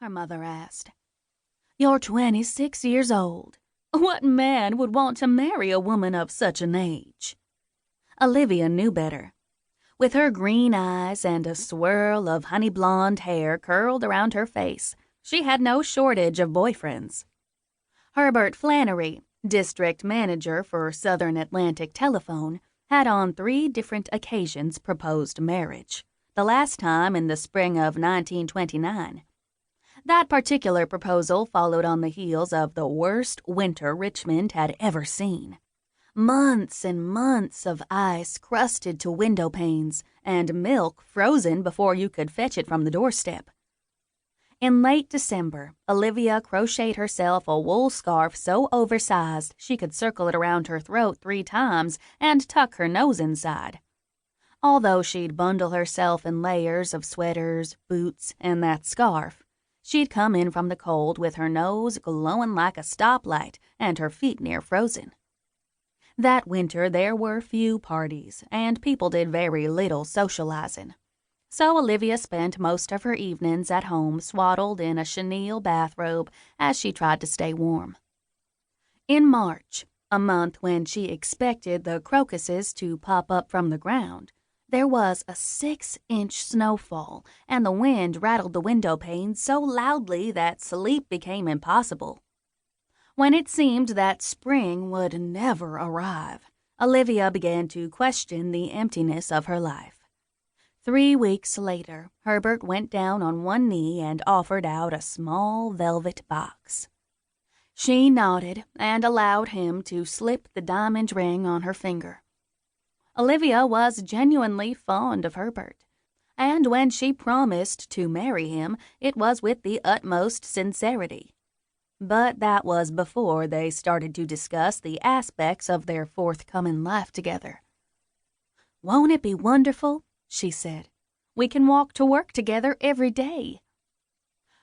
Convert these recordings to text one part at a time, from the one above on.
her mother asked. "You're 26 years old. What man would want to marry a woman of such an age?" Olivia knew better. With her green eyes and a swirl of honey blonde hair curled around her face, she had no shortage of boyfriends. Herbert Flannery, district manager for Southern Atlantic Telephone, had on 3 different occasions proposed marriage, the last time in the spring of 1929. That particular proposal followed on the heels of the worst winter Richmond had ever seen. Months and months of ice crusted to window panes and milk frozen before you could fetch it from the doorstep. In late December, Olivia crocheted herself a wool scarf so oversized she could circle it around her throat 3 times and tuck her nose inside. Although she'd bundle herself in layers of sweaters, boots, and that scarf, she'd come in from the cold with her nose glowing like a stoplight and her feet near frozen. That winter there were few parties, and people did very little socializing. So Olivia spent most of her evenings at home swaddled in a chenille bathrobe as she tried to stay warm. In March, a month when she expected the crocuses to pop up from the ground, there was a 6-inch snowfall, and the wind rattled the window panes so loudly that sleep became impossible. When it seemed that spring would never arrive, Olivia began to question the emptiness of her life. 3 weeks later, Herbert went down on one knee and offered out a small velvet box. She nodded and allowed him to slip the diamond ring on her finger. Olivia was genuinely fond of Herbert, and when she promised to marry him, it was with the utmost sincerity. But that was before they started to discuss the aspects of their forthcoming life together. "Won't it be wonderful?" she said. "We can walk to work together every day."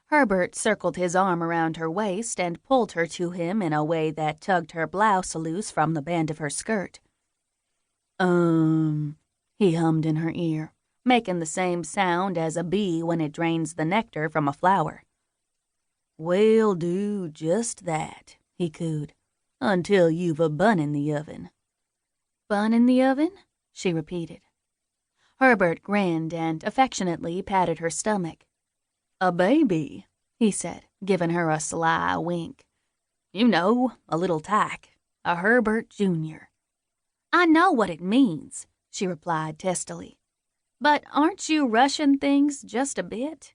Herbert circled his arm around her waist and pulled her to him in a way that tugged her blouse loose from the band of her skirt. He hummed in her ear, making the same sound as a bee when it drains the nectar from a flower. "We'll do just that," he cooed, "until you've a bun in the oven." "Bun in the oven?" she repeated. Herbert grinned and affectionately patted her stomach. "A baby," he said, giving her a sly wink. "You know, a little tack. A Herbert Jr." "I know what it means," she replied testily. "But aren't you rushing things just a bit?"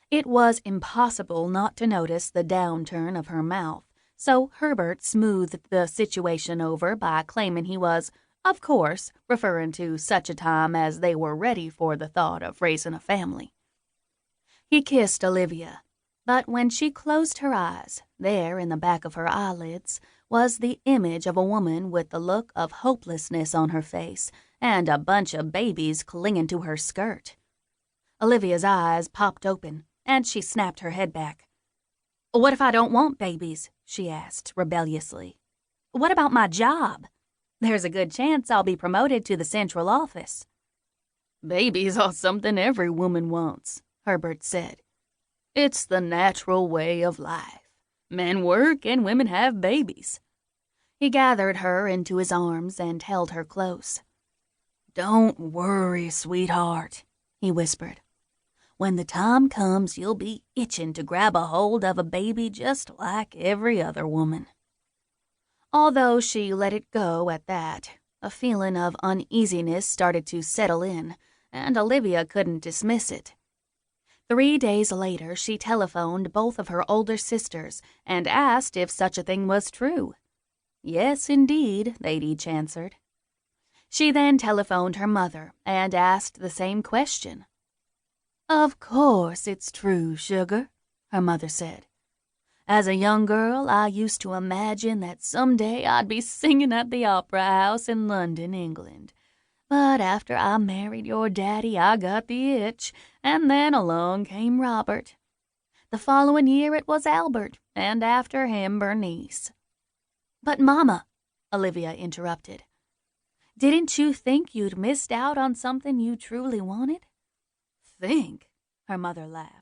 It was impossible not to notice the downturn of her mouth, so Herbert smoothed the situation over by claiming he was, of course, referring to such a time as they were ready for the thought of raising a family. He kissed Olivia, but when she closed her eyes, there in the back of her eyelids was the image of a woman with the look of hopelessness on her face and a bunch of babies clinging to her skirt. Olivia's eyes popped open, and she snapped her head back. "What if I don't want babies?" she asked rebelliously. "What about my job? There's a good chance I'll be promoted to the central office." "Babies are something every woman wants," Herbert said. "It's the natural way of life. Men work and women have babies." He gathered her into his arms and held her close. "Don't worry, sweetheart," he whispered. "When the time comes, you'll be itching to grab a hold of a baby just like every other woman." Although she let it go at that, a feeling of uneasiness started to settle in, and Olivia couldn't dismiss it. 3 days later, she telephoned both of her older sisters and asked if such a thing was true. Yes, indeed, they'd each answered. She then telephoned her mother and asked the same question. "Of course it's true, sugar," her mother said. "As a young girl, I used to imagine that someday I'd be singing at the Opera House in London, England. But after I married your daddy, I got the itch, and then along came Robert. The following year it was Albert, and after him Bernice." "But, Mama," Olivia interrupted, "didn't you think you'd missed out on something you truly wanted?" "Think?" her mother laughed.